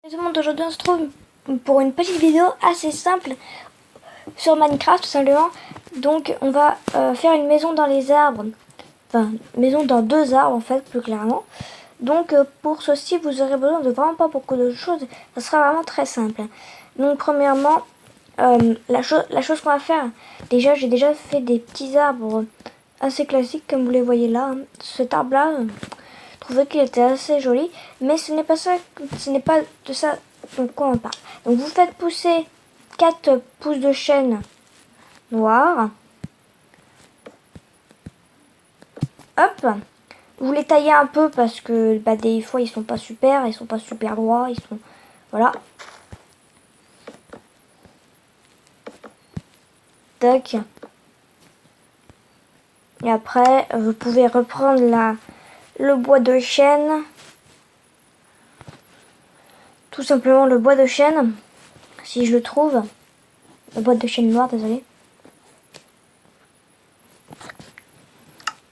Tout le monde, aujourd'hui on se trouve pour une petite vidéo assez simple sur Minecraft tout simplement. Donc on va faire une maison dans les arbres, enfin une maison dans deux arbres en fait plus clairement. Donc pour ceci vous aurez besoin de vraiment pas beaucoup de choses, ça sera vraiment très simple. Donc premièrement la chose qu'on va faire, déjà j'ai déjà fait des petits arbres assez classiques comme vous les voyez là. Cet arbre là, je trouvais qu'il était assez joli, mais ce n'est pas de ça dont on parle. Donc vous faites pousser 4 pousses de chêne noires. Hop, vous les taillez un peu parce que des fois ils sont pas super droits, ils sont voilà. Tac. Et après vous pouvez reprendre le bois de chêne. Tout simplement le bois de chêne, si je le trouve. Le bois de chêne noir, désolé.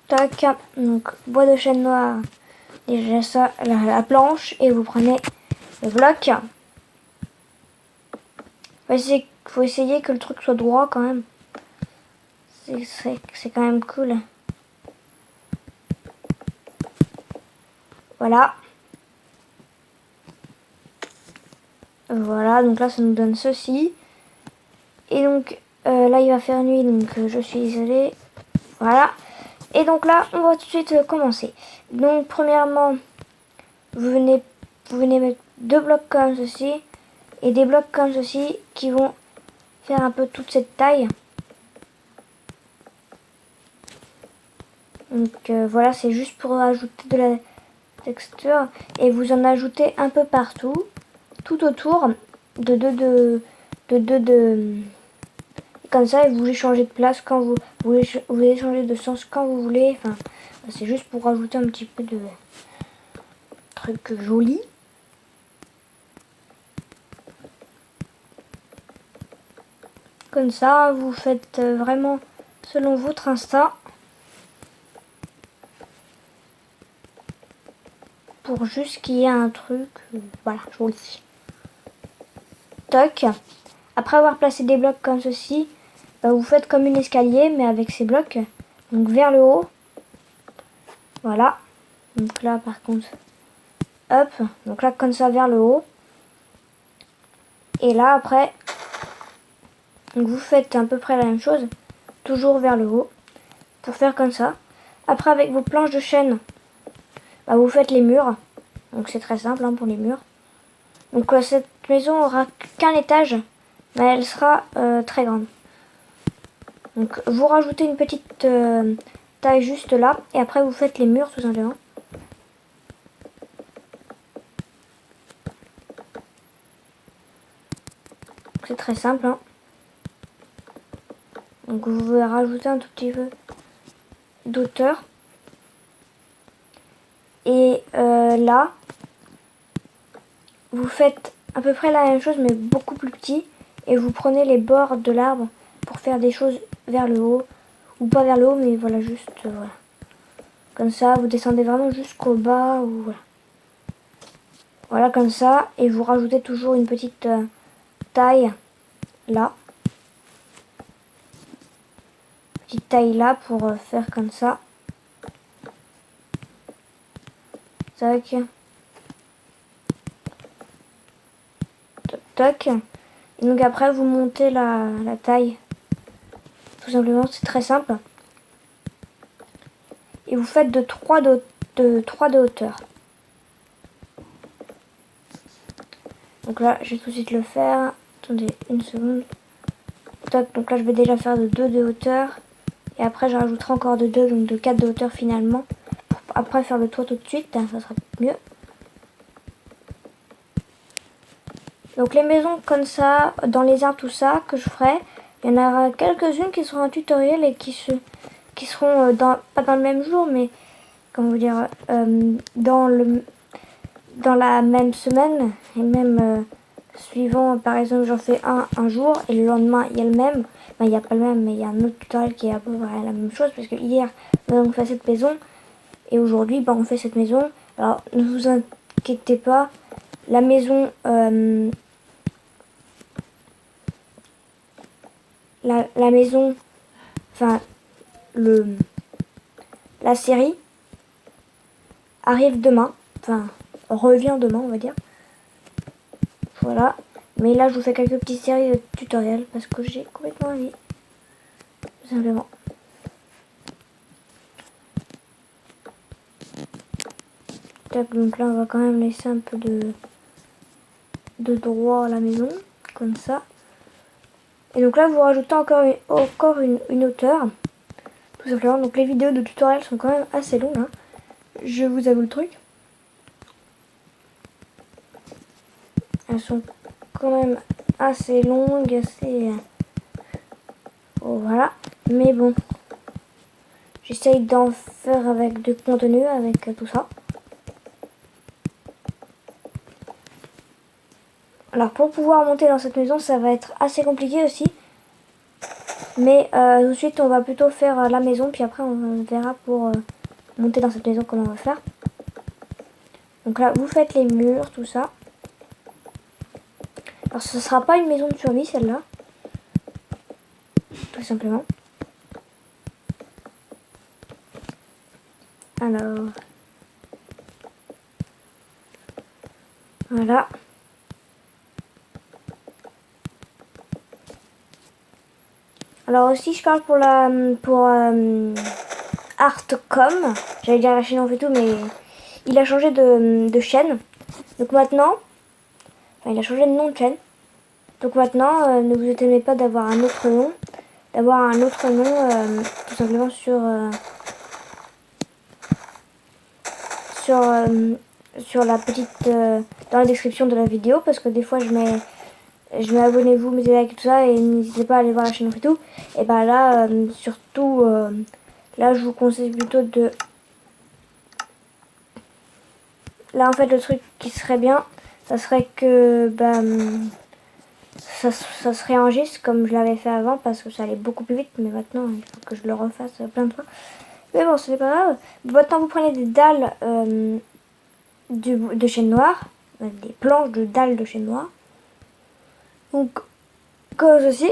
Tac, donc bois de chêne noir, déjà ça, la planche, et vous prenez le bloc. Faut essayer que le truc soit droit quand même. C'est quand même cool. Voilà. Voilà, donc là ça nous donne ceci. Et donc là il va faire nuit, donc je suis isolée. Voilà. Et donc là on va tout de suite commencer. Donc premièrement, vous venez mettre 2 blocs comme ceci. Et des blocs comme ceci qui vont faire un peu toute cette taille. Donc voilà, c'est juste pour ajouter de la texture. Et vous en ajoutez un peu partout, tout autour de comme ça, et vous voulez changer de place quand vous voulez changer de sens quand vous voulez. Enfin, c'est juste pour rajouter un petit peu de trucs jolis. Comme ça, vous faites vraiment selon votre instinct. Pour juste qu'il y ait un truc, voilà, joli. Toc. Après avoir placé des blocs comme ceci, vous faites comme une escalier, mais avec ces blocs. Donc vers le haut. Voilà. Donc là, par contre, hop. Donc là, comme ça, vers le haut. Et là, après, donc vous faites à peu près la même chose. Toujours vers le haut. Pour faire comme ça. Après, avec vos planches de chêne, vous faites les murs. Donc c'est très simple pour les murs. Donc cette maison aura qu'un étage, mais elle sera très grande. Donc vous rajoutez une petite taille juste là, et après vous faites les murs tout simplement. C'est très simple. Donc vous pouvez rajouter un tout petit peu d'auteur. Et là, vous faites à peu près la même chose, mais beaucoup plus petit. Et vous prenez les bords de l'arbre pour faire des choses vers le haut. Ou pas vers le haut, mais voilà, juste voilà. Comme ça, vous descendez vraiment jusqu'au bas. Ou voilà. Voilà, comme ça. Et vous rajoutez toujours une petite taille là. Petite taille là pour faire comme ça. Tac. Toc, toc. Et donc après, vous montez la taille. Tout simplement, c'est très simple. Et vous faites de 3 de hauteur. Donc là, je vais tout de suite le faire. Attendez une seconde. Toc, donc là, je vais déjà faire de 2 de hauteur. Et après, je rajouterai encore de 2, donc de 4 de hauteur finalement. Pour après faire le toit tout de suite, ça sera mieux. Donc les maisons comme ça, dans les arbres, tout ça, que je ferai, il y en aura quelques-unes qui seront en tutoriel et qui seront pas dans le même jour, mais comment vous dire, dans la même semaine, et même suivant, par exemple, j'en fais un jour, et le lendemain, il y a le même. Il n'y a pas le même, mais il y a un autre tutoriel qui est à peu près la même chose, parce que hier, on fait cette maison, et aujourd'hui, on fait cette maison. Alors, ne vous inquiétez pas, la maison, la maison, enfin la série arrive demain, enfin revient demain on va dire. Voilà, mais là je vous fais quelques petites séries de tutoriels parce que j'ai complètement envie, tout simplement. Donc là on va quand même laisser un peu de droit à la maison, comme ça. Et donc là vous rajoutez encore une hauteur, tout simplement. Donc les vidéos de tutoriels sont quand même assez longues, hein. Je vous avoue le truc. Elles sont quand même assez longues, assez... Oh, voilà. Mais bon, j'essaye d'en faire avec du contenu, avec tout ça. Alors pour pouvoir monter dans cette maison, ça va être assez compliqué aussi. Mais tout de suite, on va plutôt faire la maison, puis après on verra pour monter dans cette maison comment on va faire. Donc là, vous faites les murs, tout ça. Alors ce sera pas une maison de survie celle-là, tout simplement. Alors, voilà. Alors aussi, je parle pour Artcom. J'allais dire la chaîne en fait tout, mais il a changé de chaîne. Donc maintenant, enfin, il a changé de nom de chaîne. Donc maintenant, ne vous étonnez pas d'avoir un autre nom. Tout simplement sur la petite dans la description de la vidéo, parce que des fois je mets abonnez-vous, mettez like et tout ça, et n'hésitez pas à aller voir la chaîne et tout. Et bah là surtout là je vous conseille plutôt de là en fait le truc qui serait bien, ça serait que ça se réenregistre comme je l'avais fait avant, parce que ça allait beaucoup plus vite, mais maintenant il faut que je le refasse plein de fois. Mais bon, ce n'est pas grave. Maintenant vous prenez des dalles de chêne noir, des planches de dalles de chêne noir, donc comme ceci.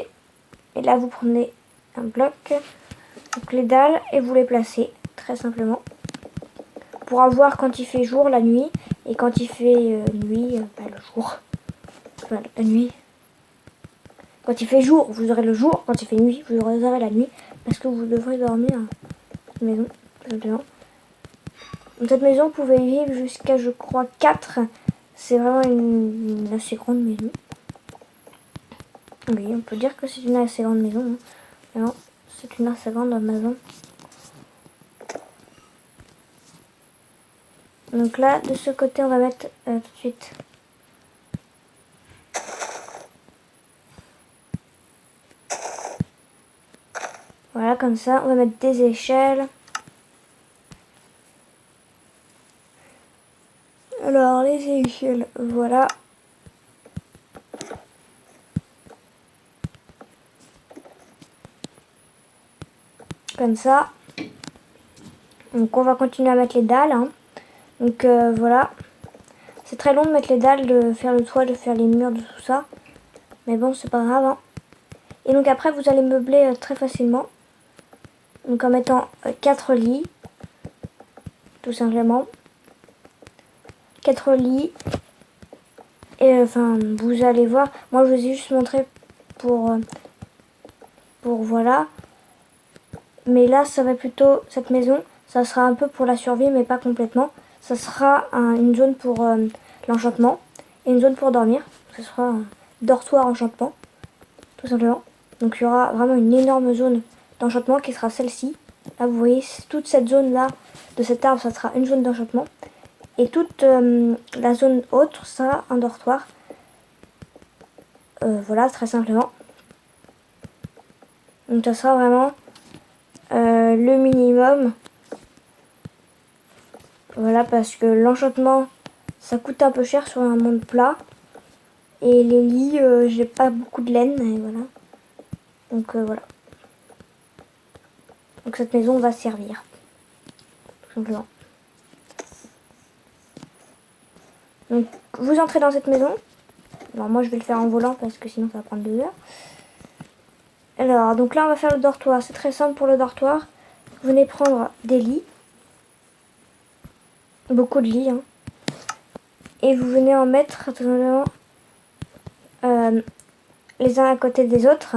Et là vous prenez un bloc, donc les dalles, et vous les placez très simplement pour avoir quand il fait jour la nuit, et quand il fait nuit le jour, enfin, la nuit. Quand il fait jour vous aurez le jour, quand il fait nuit vous aurez la nuit, parce que vous devrez dormir dans cette maison tout simplement. Dans cette maison vous pouvez y vivre jusqu'à je crois 4. C'est vraiment une assez grande maison. Oui, on peut dire que c'est une assez grande maison, hein. Non, c'est une assez grande maison. Donc là, de ce côté, on va mettre tout de suite. Voilà, comme ça. On va mettre des échelles. Alors, les échelles, voilà. Comme ça. Donc, on va continuer à mettre les dalles, hein. Donc, voilà. C'est très long de mettre les dalles, de faire le toit, de faire les murs, de tout ça. Mais bon, c'est pas grave, hein. Et donc, après, vous allez meubler très facilement. Donc, en mettant 4 lits. Tout simplement. 4 lits. Et enfin, vous allez voir. Moi, je vous ai juste montré pour voilà. Mais là, ça va plutôt, cette maison, ça sera un peu pour la survie, mais pas complètement. Ça sera une zone pour l'enchantement et une zone pour dormir. Ce sera un dortoir enchantement, tout simplement. Donc il y aura vraiment une énorme zone d'enchantement qui sera celle-ci. Là, vous voyez, toute cette zone-là de cet arbre, ça sera une zone d'enchantement. Et toute la zone autre, ça, un dortoir. Voilà, très simplement. Donc ça sera vraiment le minimum. Voilà, parce que l'enchantement, ça coûte un peu cher sur un monde plat. Et les lits, j'ai pas beaucoup de laine, et voilà. Donc voilà. Donc cette maison va servir, tout simplement. Donc vous entrez dans cette maison. Alors moi je vais le faire en volant parce que sinon ça va prendre 2 heures. Alors donc là on va faire le dortoir. C'est très simple pour le dortoir. Vous venez prendre des lits. Beaucoup de lits. Hein. Et vous venez en mettre tout simplement les uns à côté des autres.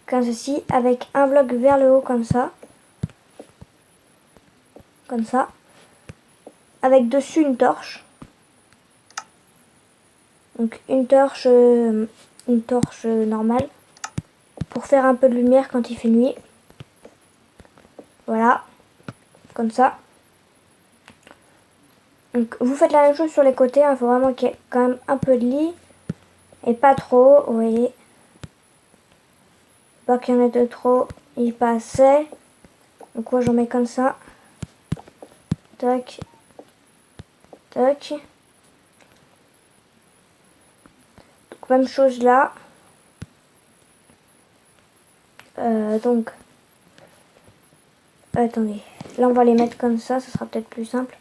Comme ceci. Avec un bloc vers le haut comme ça. Comme ça. Avec dessus une torche. Donc une torche normale. Pour faire un peu de lumière quand il fait nuit. Voilà. Comme ça. Donc vous faites la même chose sur les côtés. Il faut vraiment qu'il y ait quand même un peu de lit. Et pas trop. Vous voyez. Pas qu'il y en ait de trop. Il pas assez. Donc moi j'en mets comme ça. Tac. Tac. Donc même chose là. Donc. Attendez. Là on va les mettre comme ça. Ce sera peut-être plus simple.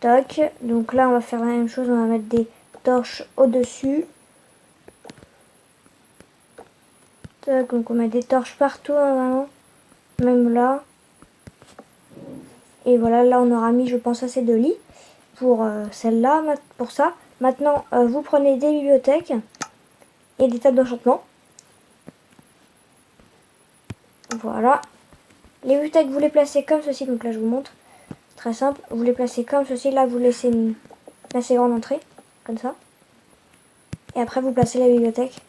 Tac. Donc là on va faire la même chose. On va mettre des torches au-dessus. Tac. Donc on met des torches partout hein, même là. Et voilà, là on aura mis je pense assez de lits pour celle-là, pour ça. Maintenant vous prenez des bibliothèques et des tables d'enchantement. Voilà. Les bibliothèques vous les placez comme ceci, donc là je vous montre. Très simple, vous les placez comme ceci, là vous laissez une assez grande entrée, comme ça. Et après vous placez la bibliothèque.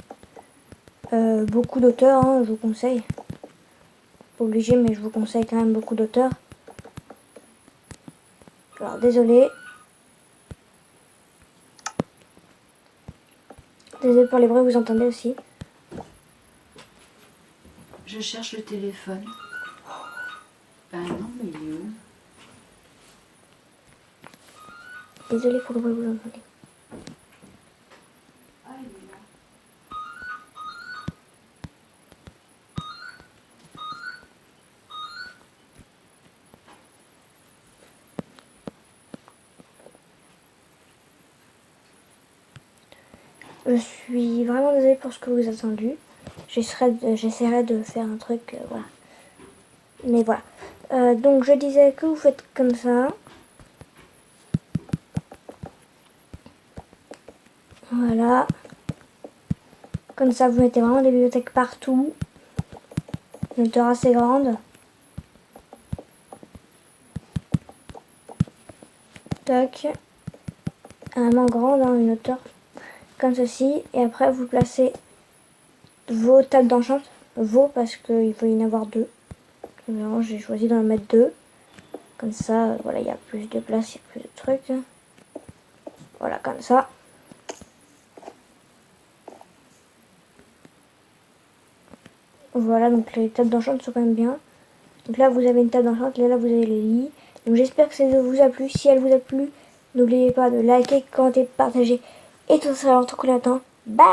Beaucoup d'auteurs, hein, je vous conseille. Pas obligé, mais je vous conseille quand même beaucoup d'auteurs. Alors désolé. Désolé pour les bruits, vous entendez aussi. Je cherche le téléphone. Ben non, mais il est où? Désolé pour le bruit, vous entendez. Ah, il est là. Je suis vraiment désolée pour ce que vous avez entendu. J'essaierai de faire un truc, voilà. Mais voilà. Donc je disais que vous faites comme ça. Voilà. Comme ça, vous mettez vraiment des bibliothèques partout. Une hauteur assez grande. Tac. Vraiment grande, hein, une hauteur comme ceci. Et après, vous placez vos tables d'enchant. Vos, parce qu'il faut y en avoir 2. J'ai choisi d'en mettre 2. Comme ça, voilà, il y a plus de place, il y a plus de trucs. Voilà, comme ça. Voilà, donc les tables d'enchant sont quand même bien. Donc là, vous avez une table d'enchant, là, vous avez les lits. Donc j'espère que ça vous a plu. Si elle vous a plu, n'oubliez pas de liker, commenter, partager et tout ça. Alors, tout le temps. Bye!